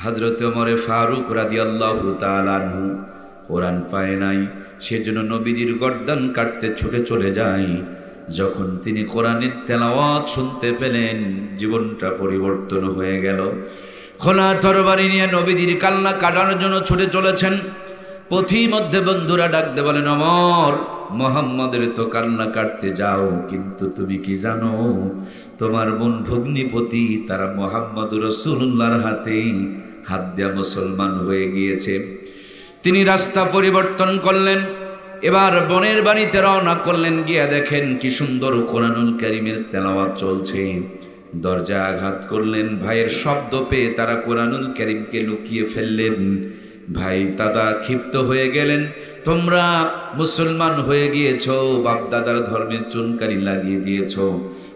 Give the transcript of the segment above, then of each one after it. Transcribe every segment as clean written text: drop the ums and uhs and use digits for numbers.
হযরত ওমর ফারুক রাদিয়াল্লাহু তাআলা আনহু কোরআন পায় নাই, সেজন্য নবীজির গর্দান কাটতে ছুটে চলে যায়। যখন তিনি কোরআনের তেলাওয়াত শুনতে পেলেন, জীবনটা পরিবর্তন হয়ে গেল। খোলা তরবারি নিয়ে নবীজির কান্না কাটানোর জন্য ছুটে চলেছেন। পথিমধ্যে বন্ধুরা ডাকতে বলেন, ওমর, মুহাম্মদের তো কান্না কাটতে যাও, কিন্তু তুমি কি জানো তোমার বোন ভগ্নিপতি তারা মুহাম্মদুর রাসূলুল্লাহর হাতে হাত দিয়া মুসলমান হয়ে গিয়েছে। তিনি রাস্তা পরিবর্তন করলেন, এবার বনের বাড়িতে রওনা করলেন। গিয়া দেখেন কি সুন্দর কোরআনুল কারীমের তেলাওয়াত চলছে। দরজা আঘাত করলেন, ভাইয়ের শব্দ পেয়ে তারা কোরআনুল কারীমকে লুকিয়ে ফেললেন। ভাই দাদা ক্ষিপ্ত হয়ে গেলেন, তোমরা মুসলমান হয়ে গিয়েছো, বাপদাদার ধর্মের চুনকারি লাগিয়ে দিয়েছো,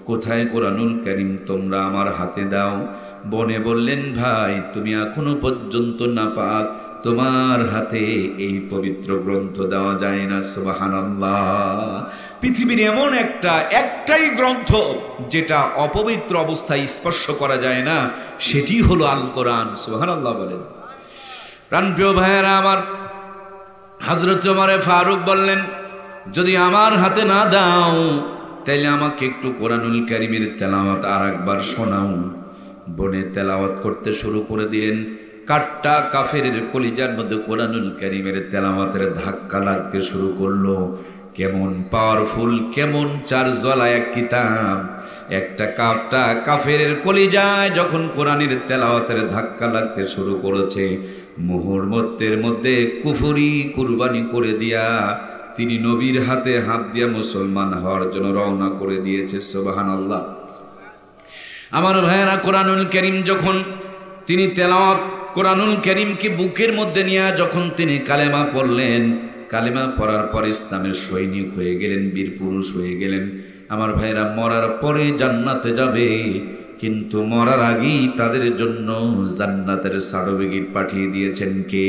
কোথায় কোরআনুল কারীম, তোমরা আমার হাতে দাও। বনে বললেন, ভাই তুমি এখনো পর্যন্ত নাপাক, তোমার হাতে এই পবিত্র গ্রন্থ দেওয়া যায় না। সুবহানাল্লাহ। পৃথিবীর এমন একটাই গ্রন্থ যেটা অপবিত্র অবস্থায় স্পর্শ করা যায় না, সেটি হলো আল কোরআন। সুবহানাল্লাহ বলেন। প্রাণপ্রিয় ভাইয়েরা আমার, হযরত ওমর ফারুক বললেন, যদি আমার হাতে না দাও তাইলে আমাকে একটু কোরআনুল কারীমের তেলাওয়াত আর একবার শোনাও। বনে তেলাওয়াত করতে শুরু করে দিলেন। কাট্টা কাফেরের কলিজার মধ্যে কোরআনুল কারীমের তেলাওয়াতের ধাক্কা লাগতে শুরু করলো। কেমন পাওয়ারফুল, কেমন চার্জওয়ালা এক কিতাব। একটা কাট্টা কাফেরের কলিজায় যখন কোরআনের তেলাওয়াতের ধাক্কা লাগতে শুরু করেছে, মুহূর্তের মধ্যে কুফরি কুরবানি করে দিয়া তিনি নবীর হাতে হাত দিয়া মুসলমান হওয়ার জন্য রওনা করে দিয়েছে। সুবহানাল্লাহ। আমার ভাইয়েরা, কোরআনুল কারীম যখন তিনি তেলাওয়াত, কোরআনুল কারীমকে বুকের মধ্যে নিয়ে যখন তিনি কালেমা পড়লেন, কালেমা পড়ার পর ইসলামের সৈনিক হয়ে গেলেন, বীর পুরুষ হয়ে গেলেন। আমার ভাইয়েরা, মরার পরে জান্নাতে যাবে, কিন্তু মরার আগেই তাদের জন্য জান্নাতের সার্টিফিকেট পাঠিয়ে দিয়েছেন কে?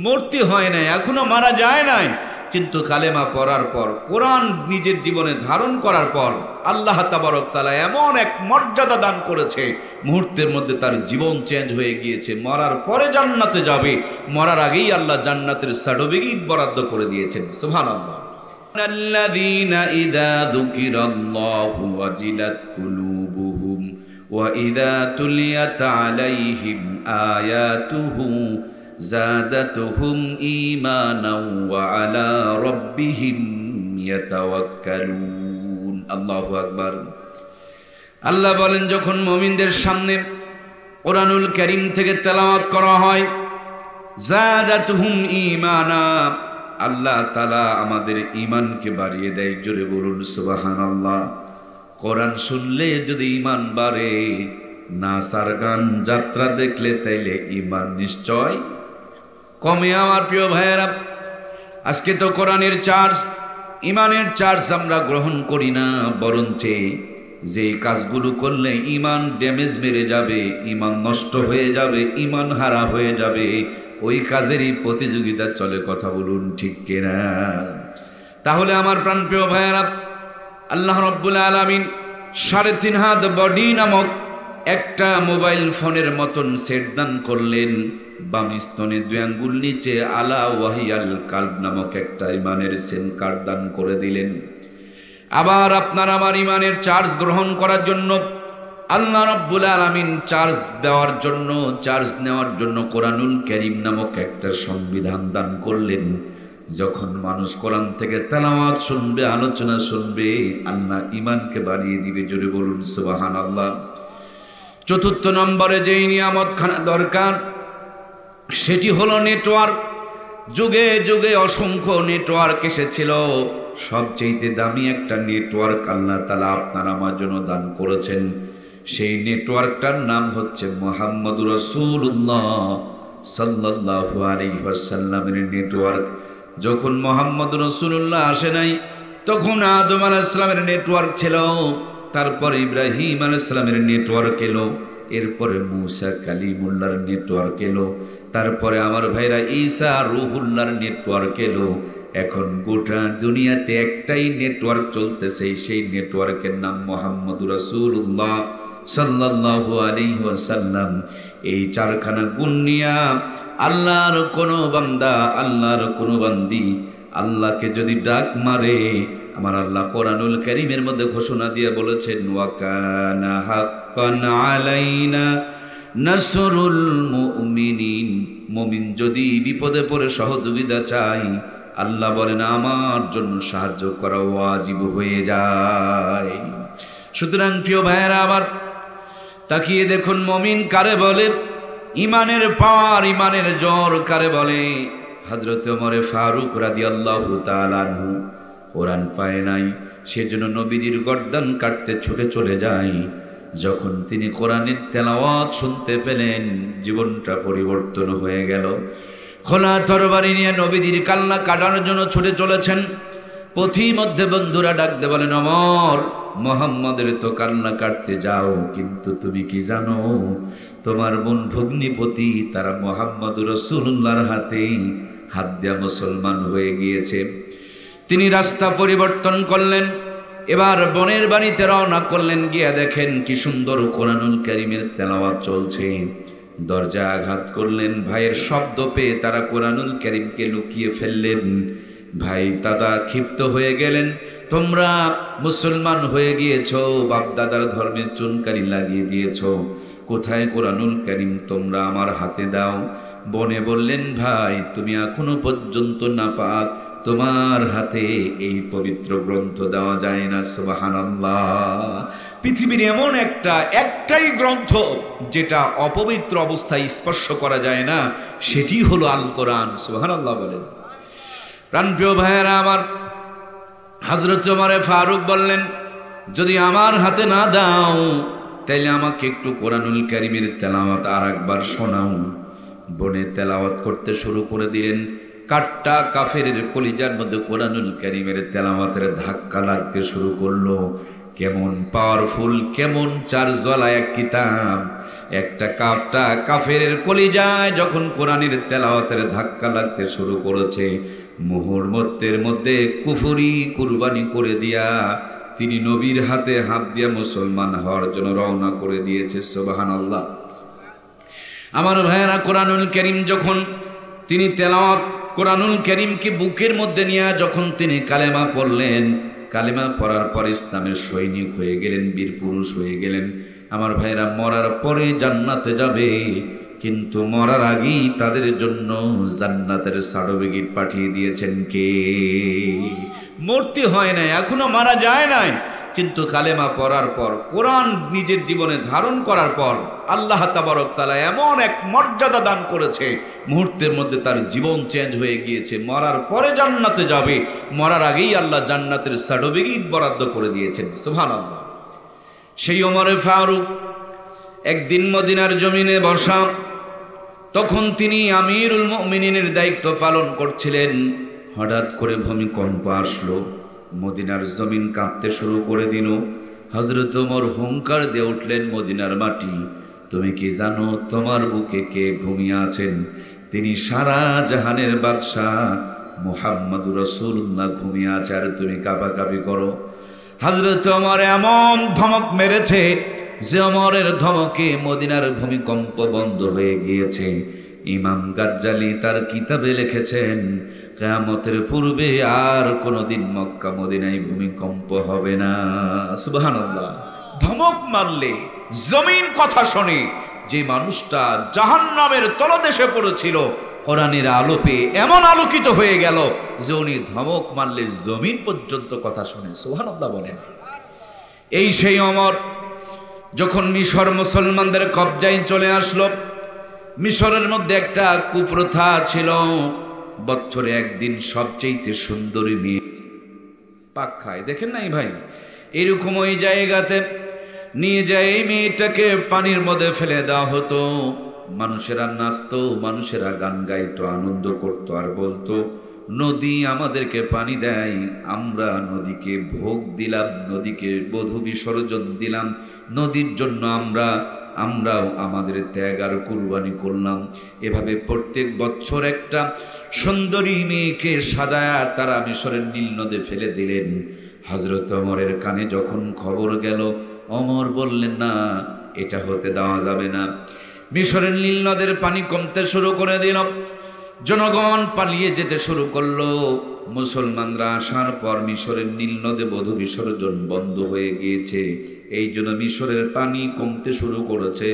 মরতে হয় নাই, এখনো মারা যায় নাই, কিন্তু কালেমা পড়ার পর, কোরআন নিজের জীবনে ধারণ করার পর আল্লাহ তাবারক তাআলা এমন এক মর্যাদা দান করেছে, মুহূর্তের মধ্যে তার জীবন চেঞ্জ হয়ে গিয়েছে। মরার পরে জান্নাতে যাবে, মরার আগেই আল্লাহ জান্নাতের সার্টিফিকেট বরাদ্দ করে দিয়েছেন। সুবহানাল্লাহ। আল্লাযীনা ইযা যুকিরাল্লাহু ওয়াজিলাত কুলুবুহুম ওয়া ইযা তুলিয়াত আলাইহিম আয়াতুহু যাদাতুহুম ঈমানাও ওয়া আলা রাব্বিহিম ইয়াতাওয়াক্কালুন। আল্লাহু আকবার। আল্লাহ বলেন, যখন মুমিনদের সামনে কোরআনুল কারীম থেকে তেলাওয়াত করা হয়, যাদাতুহুম ঈমানা, আল্লাহ তাআলা আমাদের ঈমানকে বাড়িয়ে দেয়। জোরে বলুন সুবহানাল্লাহ। কোরআন শুনলে যদি ঈমান বাড়ে, নাচার গান যাত্রা দেখলে তাইলে ঈমান নিশ্চয় কমে। আমার প্রিয় ভাইয়েরা, আজকে তো কোরআনের চার্জ, ঈমানের চার্জ আমরা গ্রহণ করি না, বরঞ্চ যে কাজগুলো করলে ঈমান ড্যামেজ মেরে যাবে, ঈমান নষ্ট হয়ে যাবে, ঈমান হারা হয়ে যাবে, ওই কাজেরই প্রতিযোগিতা চলে। কথা বলুন ঠিক কিনা? তাহলে আমার প্রাণপ্রিয় ভাইয়েরা, আল্লাহ রাব্বুল আলামিন ৩.৫ হাত বডি নামক একটা মোবাইল ফোনের মতন সেট দান করলেন। বাম স্তনে ২ আঙ্গুল নিচে আলা ওয়াহিয়াল কালব নামক একটা ঈমানের সিম কার্ড দান করে দিলেন। আবার আপনার আমার ঈমানের চার্জ গ্রহণ করার জন্য আল্লাহ রাব্বুল আলামিন চার্জ দেওয়ার জন্য, চার্জ নেওয়ার জন্য কোরআনুল কারীম নামক একটা সংবিধান দান করলেন। যখন মানুষ কোরআন থেকে তেলাওয়াত শুনবে, আলোচনা শুনবে, আল্লাহ ঈমানকে বাড়িয়ে দিবে। জোরে বলুন সুবহানাল্লাহ। চতুর্থ নম্বরে যেই নিয়ামত খানা দরকার, সেটি হলো নেটওয়ার্ক। যুগে যুগে অসংখ্য নেটওয়ার্ক এসেছিল, সবচেয়ে দামি একটা নেটওয়ার্ক আল্লাহ তাআলা আপনার আমার জন্য দান করেছেন। সেই নেটওয়ার্কটার নাম হচ্ছে মুহাম্মদুর রাসূলুল্লাহ সাল্লাল্লাহু আলাইহি ওয়াসাল্লামের নেটওয়ার্ক। যখন মুহাম্মদুর রাসূলুল্লাহ আসে নাই, তখন আদম আলাইহিস সালামের নেটওয়ার্ক ছিল, তারপর ইব্রাহিম আলাইহিস সালামের নেটওয়ার্ক এলো, এরপরে মুসা কালিমুল্লাহর নেটওয়ার্ক এলো, তারপরে আমার ভাইরা ঈসা রূহুল্লাহর নেটওয়ার্ক এলো। এখন গোটা দুনিয়াতে একটাই নেটওয়ার্ক চলতেছে, সেই নেটওয়ার্কের নাম মুহাম্মদুর রাসূলুল্লাহ সাল্লাল্লাহু আলাইহি ওয়াসাল্লাম। এই চারখানা গুণ নিয়া আল্লাহর কোনো বান্দা, আল্লাহর কোনো বান্দি আল্লাহকে যদি ডাক মারে, আমার আল্লাহ কোরআনুল কারীমের মধ্যে ঘোষণা দিয়ে বলেছেন, ওয়া কানা হাক্কান আলাইনা নাসরুল মুমিনিন। মুমিন যদি বিপদে পড়ে সহযোগিতা চাই, আল্লাহ বলেন আমার জন্য সাহায্য করা ওয়াজিব হয়ে যায়। সুতরাং প্রিয় ভাইয়েরা, আবার তাকিয়ে দেখুন মুমিন কারে বলে, ইমানের পাওয়ার, ইমানের জোর কারে বলে। হযরত ওমর ফারুক রাদিয়াল্লাহু তাআলা আনহু কোরআন পায় নাই, সেজন্য নবীজির গর্দান কাটতে ছুটে চলে যায়। যখন তিনি কোরআনের তেলাওয়াত শুনতে পেলেন, জীবনটা পরিবর্তন হয়ে গেল। খোলা তরবারি নিয়ে নবীজির কান্না কাটানোর জন্য ছুটে চলেছেন। পথিমধ্যে বন্ধুরা ডাকতে বলেন, ওমর, মুহাম্মদের তো কান্না কাটতে যাও, কিন্তু তুমি কি জানো তোমার বোন ভগ্নিপতি তারা মুহাম্মদুর রাসূলুল্লাহর হাতে হাত দিয়া মুসলমান হয়ে গিয়েছে। তিনি রাস্তা পরিবর্তন করলেন, এবার বোনের বাড়িতে রওনা করলেন। গিয়া দেখেন কি সুন্দর কোরআনুল কারীমের তেলাওয়াত চলছে। দরজা আঘাত করলেন, ভাইয়ের শব্দ পেয়ে তারা কোরআনুল কারীমকে লুকিয়ে ফেললেন। ভাই দাদা ক্ষিপ্ত হয়ে গেলেন, তোমরা মুসলমান হয়ে গিয়েছো, বাপ দাদার ধর্মের চুনকারি লাগিয়ে দিয়েছো, কোথায় কোরআনুল কারীম, তোমরা আমার হাতে দাও। বনে বললেন, ভাই তুমি এখনো পর্যন্ত নাপাক, তোমার হাতে এই পবিত্র গ্রন্থ দেওয়া যায় না। সুবহানাল্লাহ। পৃথিবীর এমন একটাই গ্রন্থ যেটা অপবিত্র অবস্থায় স্পর্শ করা যায় না, সেটি হলো আল কোরআন। সুবহানাল্লাহ বলেন। প্রাণপ্রিয় ভাইয়েরা আমার, হযরত ওমর ফারুক বললেন, যদি আমার হাতে না দাও তাইলে আমাকে একটু কোরআনুল কারীমের তেলাওয়াত আর একবার শোনাও। বনে তেলাওয়াত করতে শুরু করে দিলেন। কাট্টা কাফেরের কলিজার মধ্যে কোরআনুল কারীমের তেলাওয়াতের ধাক্কা লাগতে শুরু করলো। কেমন পাওয়ারফুল, কেমন চার্জওয়ালা এক কিতাব। একটা কাট্টা কাফেরের কলিজায় যখন কোরআনের তেলাওয়াতের ধাক্কা লাগতে শুরু করেছে, মুহূর্তের মধ্যে কুফরি কুরবানি করে দিয়া তিনি নবীর হাতে হাত দিয়া মুসলমান হওয়ার জন্য রওনা করে দিয়েছে। সুবহানাল্লাহ। আমার ভাইয়েরা, কোরআনুল কারীম যখন তিনি তেলাওয়াত, কোরআনুল কারীমকে বুকের মধ্যে নিয়ে যখন তিনি কালেমা পড়লেন, কালেমা পড়ার পর ইসলামের সৈনিক হয়ে গেলেন, বীর পুরুষ হয়ে গেলেন। আমার ভাইয়েরা, মরার পরে জান্নাতে যাবে, কিন্তু মরার আগেই তাদের জন্য জান্নাতের সার্টিফিকেট পাঠিয়ে দিয়েছেন কে? মরতে হয় নাই, এখনো মারা যায় নাই, কিন্তু কালেমা পড়ার পর, কোরআন নিজের জীবনে ধারণ করার পর আল্লাহ তাবারক তাআলা এমন এক মর্যাদা দান করেছে, মুহূর্তের মধ্যে তার জীবন চেঞ্জ হয়ে গিয়েছে। মরার পরে জান্নাতে যাবে, মরার আগেই আল্লাহ জান্নাতের সার্টিফিকেট বরাদ্দ করে দিয়েছেন। সুবহানাল্লাহ। সেই ওমর ফারুক একদিন মদিনার জমিনে বসা, তখন তিনি আমিরুল মুমিনিনের দায়িত্ব পালন করছিলেন। হঠাৎ করে ভূমিকম্প আসলো, মদিনার জমিন কাঁপতে শুরু করে দিল। হযরত ওমর হুঙ্কার দিয়ে উঠলেন, মদিনার মাটি, তুমি কি জানো তোমার বুকে কে ঘুমিয়ে আছেন? তিনি সারা জাহানের বাদশাহ মুহাম্মদুর রাসূলুল্লাহ ঘুমিয়ে আছে, আর তুমি কাঁপাকাঁপি করো। হযরত ওমর এমন ধমক মেরেছে যে ওমরের ধমকে মদিনার ভূমিকম্প বন্ধ হয়ে গিয়েছে। ইমাম গাজ্জালি তার কিতাবে লিখেছেন, কিয়ামতের পূর্বে আর কোনোদিন মক্কা মদিনায় ভূমিকম্প হবে না। সুবহানাল্লাহ। ধমক মারলে জমিন কথা শোনে। যে মানুষটা জাহান্নামের তলদেশে পড়েছিল, কোরআনের আলো পেয়ে এমন আলোকিত হয়ে গেল যে উনি ধমক মারলে জমিন পর্যন্ত কথা শোনে। সুবহানাল্লাহ বলেন। এই সেই ওমর যখন মিশর মুসলমানদের কবজায় চলে আসলো, মিশরের মধ্যে একটা কুপ্রথা ছিল, বছরে একদিন সবচেয়ে সুন্দরী মেয়ে পাক খায়। দেখেন নাই ভাই, এরকম ওই জায়গাতে নিয়ে যায় এই মেয়েটাকে পানির মধ্যে ফেলে দেওয়া হতো। মানুষেরা নাচতো, মানুষেরা গান গাইতো, আনন্দ করতো, আর বলতো, নদী আমাদেরকে পানি দেয়, আমরা নদীকে ভোগ দিলাম, নদীকে বধূ বিসর্জন দিলাম, নদীর জন্য আমরাও আমাদের ত্যাগ আর কুরবানি করলাম। এভাবে প্রত্যেক বছর একটা সুন্দরী মেয়েকে সাজায়া তারা মিশরের নীল নদে ফেলে দিলেন। হযরত ওমরের কানে যখন খবর গেল, ওমর বললেন, না, এটা হতে দেওয়া যাবে না। মিশরের নীল নদের পানি কমতে শুরু করে দিল, জনগণ পালিয়ে যেতে শুরু করলো। মুসলমানরা আসার পর মিশরের নীল নদে বধূ বিসর্জন বন্ধ হয়ে গিয়েছে। এই জন্য মিশরের পানি কমতে শুরু করেছে।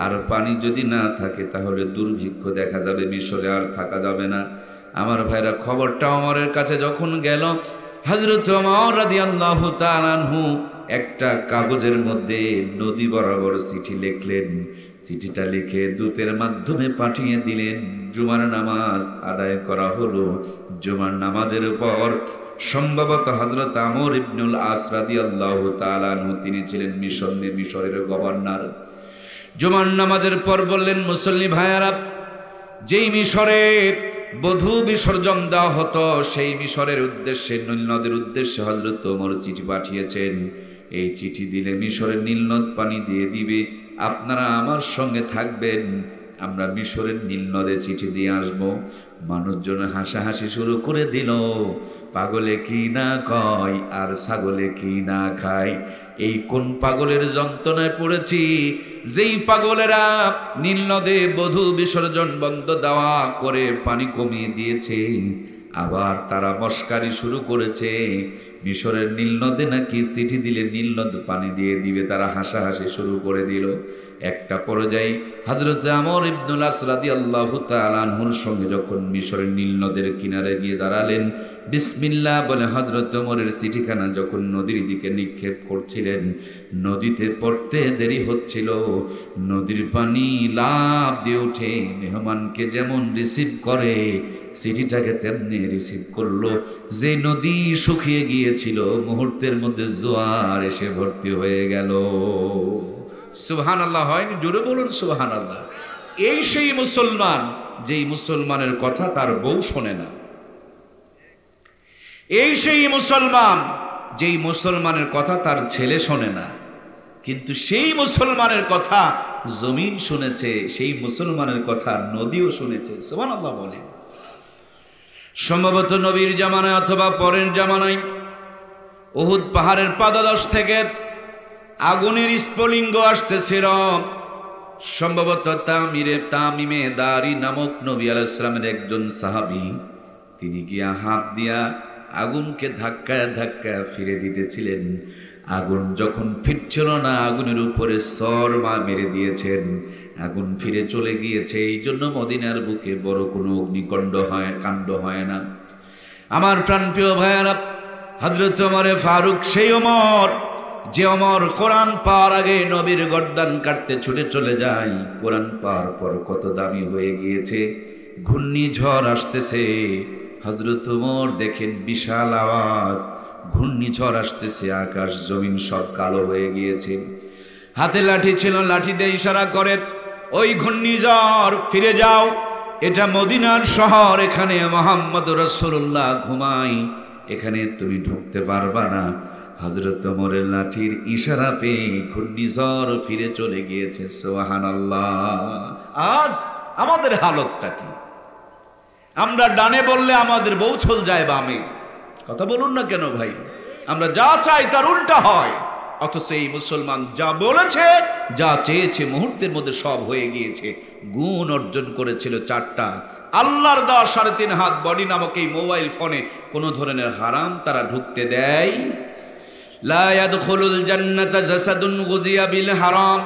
আর পানি যদি না থাকে তাহলে দুর্ভিক্ষ দেখা যাবে, মিশরে আর থাকা যাবে না। আমার ভাইরা, খবরটা ওমরের কাছে যখন গেল, হযরত ওমর রাদিয়াল্লাহু তাআলা আনহু একটা কাগজের মধ্যে নদী বরাবর চিঠি লিখলেন। চিঠিটা লিখে দূতের মাধ্যমে পাঠিয়ে দিলেন। জুমার নামাজ আদায় করা হলো। জুমার নামাজের পর সম্ভবত হযরত আমর ইবনুল আস রাদিয়াল্লাহু তাআলা আনহু, তিনি ছিলেন মিশরের গভর্নর। জুমার নামাজের পর বললেন, মুসল্লি ভাইয়ারা, যেই মিশরে বধূ বিসর্জন দেওয়া হতো সেই মিশরের উদ্দেশ্যে, নীল নদের উদ্দেশ্যে হযরত ওমর চিঠি পাঠিয়েছেন। এই চিঠি দিলে মিশরের নীল নদ পানি দিয়ে দিবে। আপনারা আমার সঙ্গে থাকবেন, আমরা মিশরের নীল নদে চিঠি দিয়ে আসব। মানুষজন হাসাহাসি শুরু করে দিল। পাগলে কি না কয় আর ছাগলে কি না খায়, এই কোন পাগলের যন্ত্রণায় পড়েছি, যেই পাগলেরা নীল নদে বধূ বিসর্জন বন্ধ দেওয়া করে পানি কমিয়ে দিয়েছে, আবার তারা মস্কারি শুরু করেছে মিশরের নীল নদে নাকি চিঠি দিলে নীল নদ পানি দিয়ে দিবে। তারা হাসাহাসি শুরু করে দিল। একটা পর্যায়ে হযরত আমর ইবনুল আস রাদিয়াল্লাহু তাআলা আনহুর সঙ্গে যখন মিশরের নীল নদের কিনারে গিয়ে দাঁড়ালেন, বিসমিল্লাহ বলে হযরত ওমরের চিঠিখানা যখন নদীর দিকে নিক্ষেপ করছিলেন, নদীতে পড়তে দেরি হচ্ছিল। নদীর পানি লাফ দিয়ে উঠে মেহমানকে যেমন রিসিভ করে, চিঠিটাকে তেমনি রিসিভ করলো। যে নদী শুকিয়ে গিয়েছিল, মুহূর্তের মধ্যে জোয়ার এসে ভর্তি হয়ে গেল। সুবহানাল্লাহ হয়নি? জোরে বলুন সুবহানাল্লাহ। এই সেই মুসলমান, যেই মুসলমানের কথা তার বউ শোনে না। এই সেই মুসলমান, যেই মুসলমানের কথা তার ছেলে শোনে না। কিন্তু সেই মুসলমানের কথা জমিন শুনেছে, সেই মুসলমানের কথা নদীও শুনেছে। সুবহানাল্লাহ বলেন। সম্ভবত নবীর জামানায় অথবা পরের জামানায় উহুদ পাহাড়ের পাদদেশ থেকে আগুনের স্ফুলিঙ্গ আসতেছিল। সম্ভবত তামিমে দারি নামক নবী আলাইহিস সালামের একজন সাহাবী, তিনি গিয়া হাত দিয়া আগুনকে ধাক্কায় ধাক্কায় ফিরে দিতেছিলেন। আগুন যখন ফিরছিল না, আগুনের উপরে সর মেরে দিয়েছেন, আগুন ফিরে চলে গিয়েছে। এই জন্য মদিনার বুকে বড় কোনো অগ্নিকাণ্ড হয় না। আমার প্রাণপ্রিয় ভাইয়ারা, হযরত ওমরে ফারুক সেই ওমর, যে ওমর কোরআন পাওয়ার আগে নবীর গর্দান কাটতে ছুটে চলে যায়। কোরআন পাওয়ার পর কত দামি হয়ে গিয়েছে। ঘূর্ণিঝড় আসতেছে, হযরত ওমর দেখেন বিশাল আওয়াজ, ঘূর্ণিঝড় আসতেছে, আকাশ জমিন সব কালো হয়ে গিয়েছে। হাতে লাঠি ছিল, লাঠি দিয়ে ইশারা করে, ওই ঘূর্ণিঝড় ফিরে যাও, এটা মদিনার শহর, এখানে মুহাম্মদ রাসূলুল্লাহ ঘুমায়, এখানে তুমি ঢুকতে পারবা না। হযরত ওমরের লাঠির ইশারা পেয়ে ঘূর্ণিঝড় ফিরে চলে গিয়েছে। সুবহানাল্লাহ। আজ আমাদের হালতটা কি? আমরা ডানে বললে আমাদের বউ চল যায় বামে। কথা বলুন না কেন ভাই? আমরা যা চাই তার উল্টা হয়। অথচ এই মুসলমান যা বলেছে, যা চেয়েছে, মুহূর্তের মধ্যে সব হয়ে গিয়েছে। গুণ অর্জন করেছিল 4টা। আল্লাহর দেওয়া 3.5 হাত বডি নামক এই মোবাইল ফোনে কোনো ধরনের হারাম তারা ঢুকতে দেয়। লা ইয়াদখুলুল জান্নাতা জাসাদুন গুজিয়া বিল হারাম।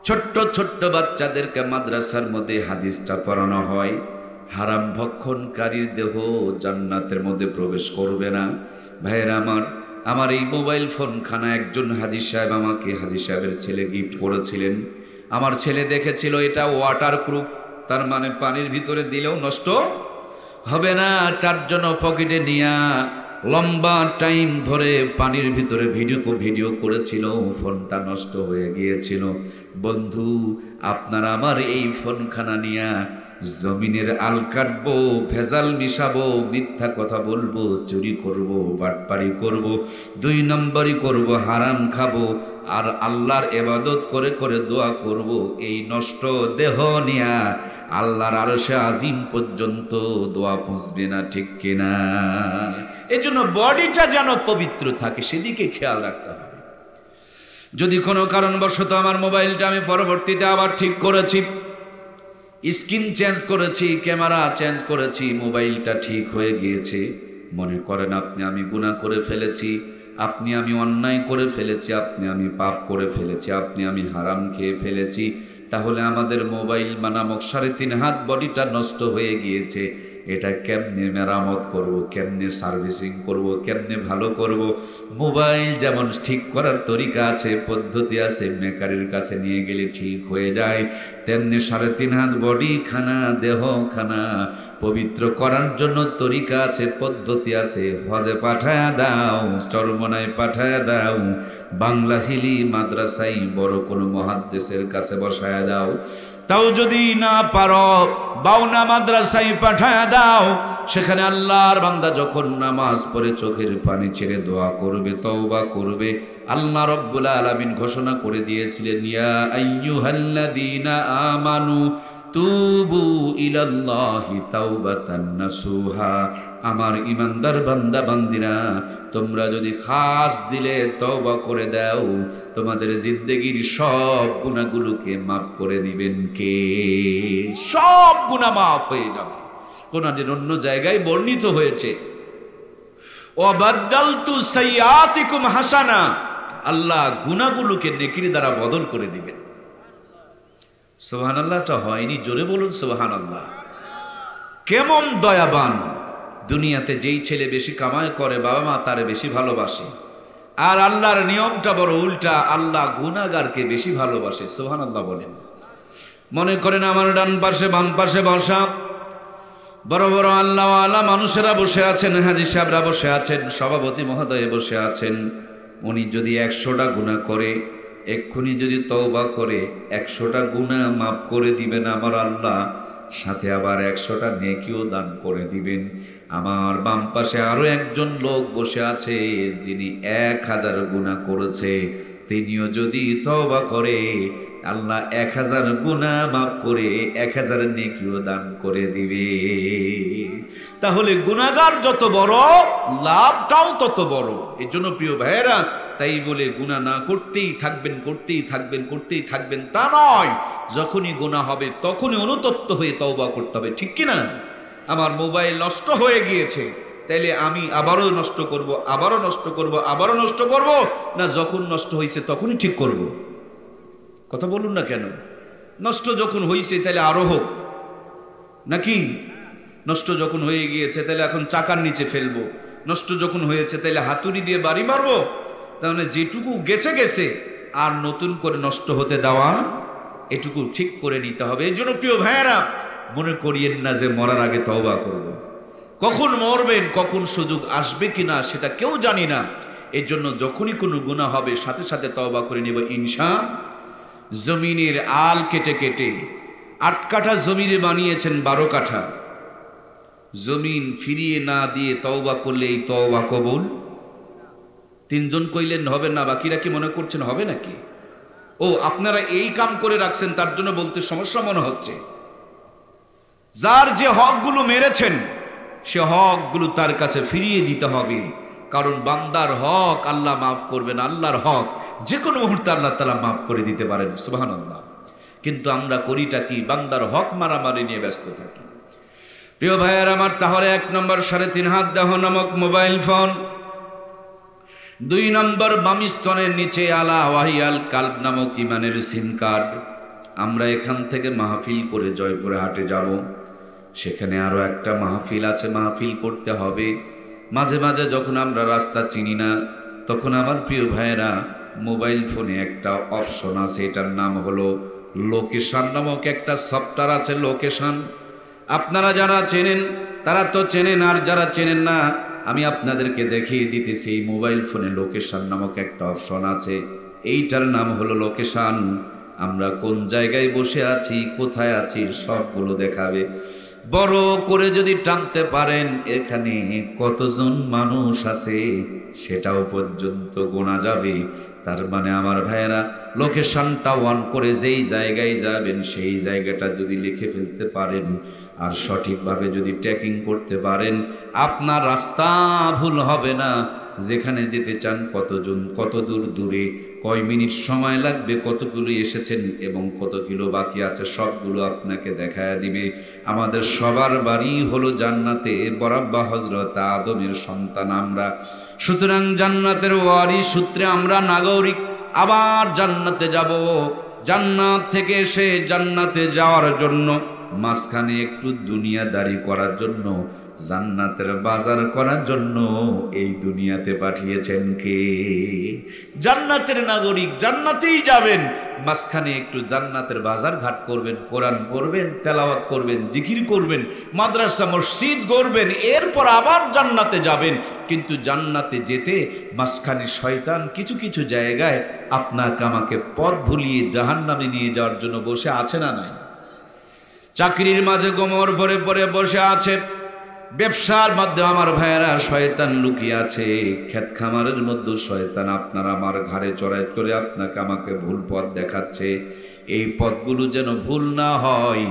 ছোট্ট ছোট্ট বাচ্চাদেরকে মাদ্রাসার মধ্যে হাদিসটা পড়ানো হয়, হারাম ভক্ষণকারীর দেহ জান্নাতের মধ্যে প্রবেশ করবে না। ভাইয়েরা আমার এই মোবাইল ফোনখানা একজন হাজী সাহেব আমাকে, হাজী সাহেবের ছেলে গিফট করেছিলেন। আমার ছেলে দেখেছিল এটা ওয়াটার প্রুফ, তার মানে পানির ভিতরে দিলেও নষ্ট হবে না। 4 জন পকেটে নিয়া লম্বা টাইম ধরে পানির ভিতরে ভিডিও করেছিল, ফোনটা নষ্ট হয়ে গিয়েছিল। বন্ধু, আপনারা আমার এই ফোনখানা নিয়া জমিনের আল কাটবো, ভেজাল মিশাবো, মিথ্যা কথা বলবো, চুরি করব, বাটপারি করব, 2 নম্বরই করব, হারাম খাবো, আর আল্লাহর ইবাদত করে করে দোয়া করব। এই নষ্ট দেহ নিয়া আল্লাহর আরশে আজিম পর্যন্ত দোয়া পৌঁছবে না, ঠিক কিনা? এজন্য বডিটা যেন পবিত্র থাকে সেদিকে খেয়াল রাখতে হবে। যদি কোনো কারণবশত আমার মোবাইলটা আমি পরবর্তীতে আবার ঠিক করেছি, স্ক্রিন চেঞ্জ করেছি, ক্যামেরা চেঞ্জ করেছি, মোবাইলটা ঠিক হয়ে গিয়েছে, মনে করেন আপনি আমি গুনাহ করে ফেলেছি, আপনি আমি অন্যায় করে ফেলেছি, আপনি আমি পাপ করে ফেলেছি, আপনি আমি হারাম খেয়ে ফেলেছি, তাহলে আমাদের মোবাইল নামক 3.5 হাত বডিটা নষ্ট হয়ে গিয়েছে, এটা কেমনে মেরামত করব, কেমনে সার্ভিসিং করব, কেমনে ভালো করব? মোবাইল যেমন ঠিক করার তরিকা আছে, পদ্ধতি আছে, মেকারের কাছে নিয়ে গেলে ঠিক হয়ে যায়, তেমনি 3.5 হাত বডি খানা, দেহ খানা পবিত্র করার জন্য তরিকা আছে, পদ্ধতি আছে। হজে পাঠায়া দাও, চরমনায় পাঠায়া দাও, বাংলা হিলি মাদ্রাসায় বড় কোনো মুহাদ্দিসের কাছে বসায়া দাও, তাও যদি না পারো বাউনা মাদ্রাসায় পাঠায়া দাও, সেখানে আল্লাহর বান্দা যখন নামাজ পড়ে চোখের পানি ছেড়ে দোয়া করবে, তওবা করবে, আল্লাহ রাব্বুল আলামিন ঘোষণা করে দিয়েছিলেন, ইয়া আইয়ুহাল্লাযীনা আমানু তুবু ইলাল্লাহি তাওবাতান নাসুহা, আমার ইমানদার বান্দা বান্দিরা, তোমরা যদি খাস দিলে তওবা করে দাও, তোমাদের জিন্দেগির সব গুনাহগুলোকে মাফ করে দিবেন কে? সব গুনাহ মাফ হয়ে যাবে। কোরআনের অন্য জায়গায় বর্ণিত হয়েছে, ওয়াবাদদালতু সাইয়্যাতিকুম হাসানা, আল্লাহ গুনাহগুলোকে নেকির দ্বারা বদল করে দিবেন। সুবহানাল্লাহটা হয়নি, জোরে বলুন সুবহানাল্লাহ। কেমন দয়াবান! দুনিয়াতে যেই ছেলে বেশি কামাই করে বাবা মা তারে বেশি ভালোবাসে, আর আল্লাহর নিয়মটা বড় উল্টা, আল্লাহ গুনাহগারকে বেশি ভালোবাসে। সুবহানাল্লাহ বলেন। মনে করেন আমার ডান পাশে বাম পাশে বসা বড় বড় আল্লাহওয়ালা মানুষেরা বসে আছেন, হাজী সাহেবরা বসে আছেন, সভাপতি মহোদয় বসে আছেন, উনি যদি 100টা গুনাহ করে, এক্ষুনি যদি তওবা করে 100টা গুনাহ মাফ করে দিবেন আমার আল্লাহ, সাথে আবার 100টা নেকিও দান করে দিবেন। আমার বাম পাশে আরো একজন লোক বসে আছে, যিনি 1000 গুনাহ করেছে, তিনিও যদি তওবা করে আল্লাহ 1000 গুনাহ মাফ করে 1000 নেকিও দান করে দিবে। তাহলে গুনাহগার যত বড়, লাভটাও তত বড়। এই জন্য প্রিয় ভাইয়েরা, তাই বলে গুনাহ না করতেই থাকবেন, করতেই থাকবেন, করতেই থাকবেন তা নয়। যখনই গুনাহ হবে তখনই অনুতপ্ত হয়ে তওবা করতে হবে, ঠিক কিনা? আমার মোবাইল নষ্ট হয়ে গিয়েছে, তাইলে আমি আবারও নষ্ট করব, আবারও নষ্ট করব, আবারও নষ্ট করব, না যখন নষ্ট হয়েছে তখনই ঠিক করব? কথা বলুন না কেন? নষ্ট যখন হয়েছে তাহলে আরো হোক, নাকি? নষ্ট যখন হয়ে গিয়েছে তাহলে এখন চাকার নিচে ফেলবো, নষ্ট যখন হয়েছে তাহলে হাতুড়ি দিয়ে বাড়ি মারবো? তাহলে যেটুকু গেছে গেছে, আর নতুন করে নষ্ট হতে দেওয়া, এটুকু ঠিক করে নিতে হবে। এই জন্য প্রিয় ভাইয়েরা, মনে করিয়েন না যে মরার আগে তওবা করব। কখন মরবেন, কখন সুযোগ আসবে কিনা সেটা কেউ জানি না। এই জন্য যখনই কোনো গুনাহ হবে সাথে সাথে তওবা করে নিব ইনশাআল্লাহ। জমিনের আল কেটে কেটে 8 কাঠা জমিনে বানিয়েছেন 12 কাঠা, জমিন ফিরিয়ে না দিয়ে তওবা করলে এই তওবা কবুল? 3 জন কইলেন হবে না, বাকিরা কি মনে করছেন হবে নাকি? ও, আপনারা এই কাম করে রাখছেন তার জন্য বলতে সমস্যা মনে হচ্ছে। যার যে হকগুলো মেরেছেন সে হকগুলো তার কাছে ফিরিয়ে দিতে হবে, কারণ বান্দার হক আল্লাহ মাফ করবেন। আল্লাহর হক যে কোনো মুহূর্তে আল্লাহ তাআলা মাফ করে দিতে পারেন, সুবহানাল্লাহ। কিন্তু আমরা করিটা কি? বান্দার হক মারামারি নিয়ে ব্যস্ত থাকি। প্রিয় ভাইয়ের আমার, তাহলে 1 নম্বর 3.5 হাত দেহ নামক মোবাইল ফোন, 2 নম্বর বাম স্তনের নিচে আলা ওয়াহিয়াল কালব নামক ইমানের সিম কার্ড। আমরা এখান থেকে মাহফিল করে জয়পুরে হাটে যাব, সেখানে আরো একটা মাহফিল আছে, মাহফিল করতে হবে। মাঝে মাঝে যখন আমরা রাস্তা চিনি না, তখন আমার প্রিয় ভাইয়েরা, মোবাইল ফোনে একটা অপশন আছে, এটার নাম হলো লোকেশন নামক একটা সফটওয়্যার আছে, লোকেশন। আপনারা যারা চেনেন তারা তো চেনেন, আর যারা চেনেন না আমি আপনাদেরকে দেখিয়ে দিতেছি। এই মোবাইল ফোনে লোকেশন নামক একটা অপশন আছে, এইটার নাম হলো লোকেশন। আমরা কোন জায়গায় বসে আছি, কোথায় আছি, সবগুলো দেখাবে। বড় করে যদি টানতে পারেন এখানে কতজন মানুষ আছে সেটাও পর্যন্ত গোনা যাবে। তার মানে আমার ভাইয়েরা লোকেশনটা অন করে যেই জায়গায় যাবেন সেই জায়গাটা যদি লিখে ফেলতে পারেন আর সঠিকভাবে যদি ট্র্যাকিং করতে পারেন, আপনার রাস্তা ভুল হবে না। যেখানে যেতে চান, কত দূর দূরে, কয় মিনিট সময় লাগবে, কতগুলো এসেছেন এবং কত কিলো বাকি আছে, সবগুলো আপনাকে দেখায় দিবে। আমাদের সবার বাড়ি হলো জান্নাতে, বরাব্বা হযরত আদমের সন্তান আমরা। সুতরাং জান্নাতের ওয়ারিস সূত্রে আমরা নাগরিক, আবার জান্নাতে যাব। জান্নাত থেকে এসে জান্নাতে যাওয়ার জন্য মাঝখানে একটু দুনিয়াদারি করার জন্য, জান্নাতের বাজার করার জন্য এই দুনিয়াতে পাঠিয়েছেন কে? জান্নাতের নাগরিক, জান্নাতেই যাবেন, মাঝখানে একটু জান্নাতের বাজার ঘাট করবেন, কোরআন পড়বেন, তেলাওয়াত করবেন, জিকির করবেন, মাদ্রাসা মসজিদ গড়বেন, এরপর আবার জান্নাতে যাবেন। কিন্তু জান্নাতে যেতে মাঝখানে শয়তান কিছু কিছু জায়গায় আপনাকে আমাকে পথ ভুলিয়ে জাহান্নামে নিয়ে যাওয়ার জন্য বসে আছে না নাই? চাকরির মাঝে গোমর ভরে পরে বসে আছে, ব্যবসার মধ্যে আমার ভাইয়েরা শয়তান লুকিয়ে আছে, ক্ষেত খামারের মধ্যে শয়তান আপনার আমার ঘাড়ে চড়াই করে আপনাকে আমাকে ভুল পথ দেখাচ্ছে। এই পথগুলো যেন ভুল না হয়,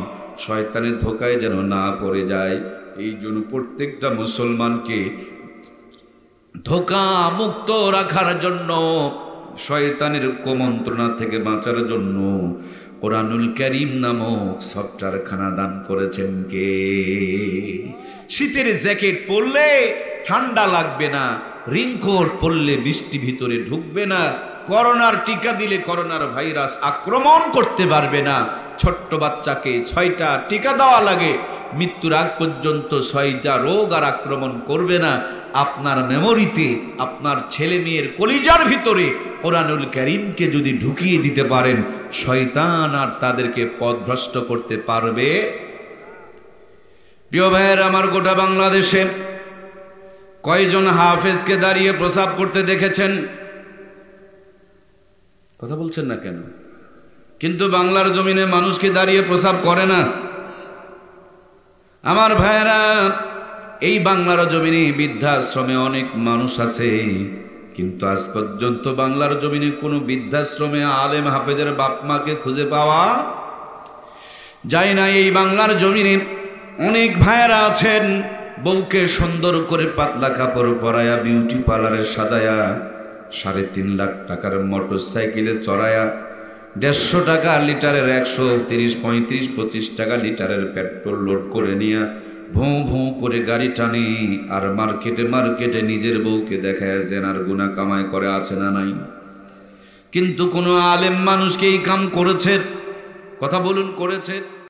শয়তানের ধোকায় যেন না পড়ে যায়, এই জন্য প্রত্যেকটা মুসলমানকে ধোকা মুক্ত রাখার জন্য, শয়তানের কুমন্ত্রণা থেকে বাঁচার জন্য কোরআনুল কারীম নামক সফটওয়্যারখানা দান করেছেন কে? শীতের জ্যাকেট পরলে ঠান্ডা লাগবে না, রেইনকোট পরলে বৃষ্টি ভিতরে ঢুকবে না, করোনার টিকা দিলে করোনার ভাইরাস আক্রমণ করতে পারবে না। ছোট্ট বাচ্চাকে 6টা টিকা দেওয়া লাগে, মৃত্যুর আগ পর্যন্ত 6টা রোগ আর আক্রমণ করবে না। আপনার মেমোরিতে, আপনার ছেলে মেয়ের কলিজার ভিতরে কোরআনুল কারীমকে যদি ঢুকিয়ে দিতে পারেন, শয়তান আর তাদেরকে পথভ্রষ্ট করতে পারবে। প্রিয় ভাইয়ের আমার, গোটা বাংলাদেশে কয়জন হাফেজকে দাঁড়িয়ে প্রসাব করতে দেখেছেন? কথা বলছেন না কেন? কিন্তু বাংলার জমিনে মানুষকে দাঁড়িয়ে প্রসাব করে না। আমার ভাইয়েরা, এই বাংলার জমিনে বৃদ্ধাশ্রমে অনেক মানুষ আছে, কিন্তু আজ পর্যন্ত বাংলার জমিনে কোনো বৃদ্ধাশ্রমে আলেম হাফেজের বাপ মাকে খুঁজে পাওয়া যায় না। এই বাংলার জমিনে অনেক ভাইয়েরা আছেন, বউকে সুন্দর করে পাতলা কাপড় পরায়া, বিউটি পার্লারে সাজায়া, 3.5 লাখ টাকার মোটর সাইকেলে চড়ায়া, 150 টাকা লিটারের, 130, 35, 25 টাকা লিটারের পেট্রোল লোড করে নিয়ে ভোঁ ভোঁ করে গাড়ি টানে, আর মার্কেটে মার্কেটে নিজের বউকে দেখায় জেনার গুনাহ কামাই করে, আছে না নাই? কিন্তু কোনো আলেম মানুষকে এই কাম করেছে? কথা বলুন, করেছে?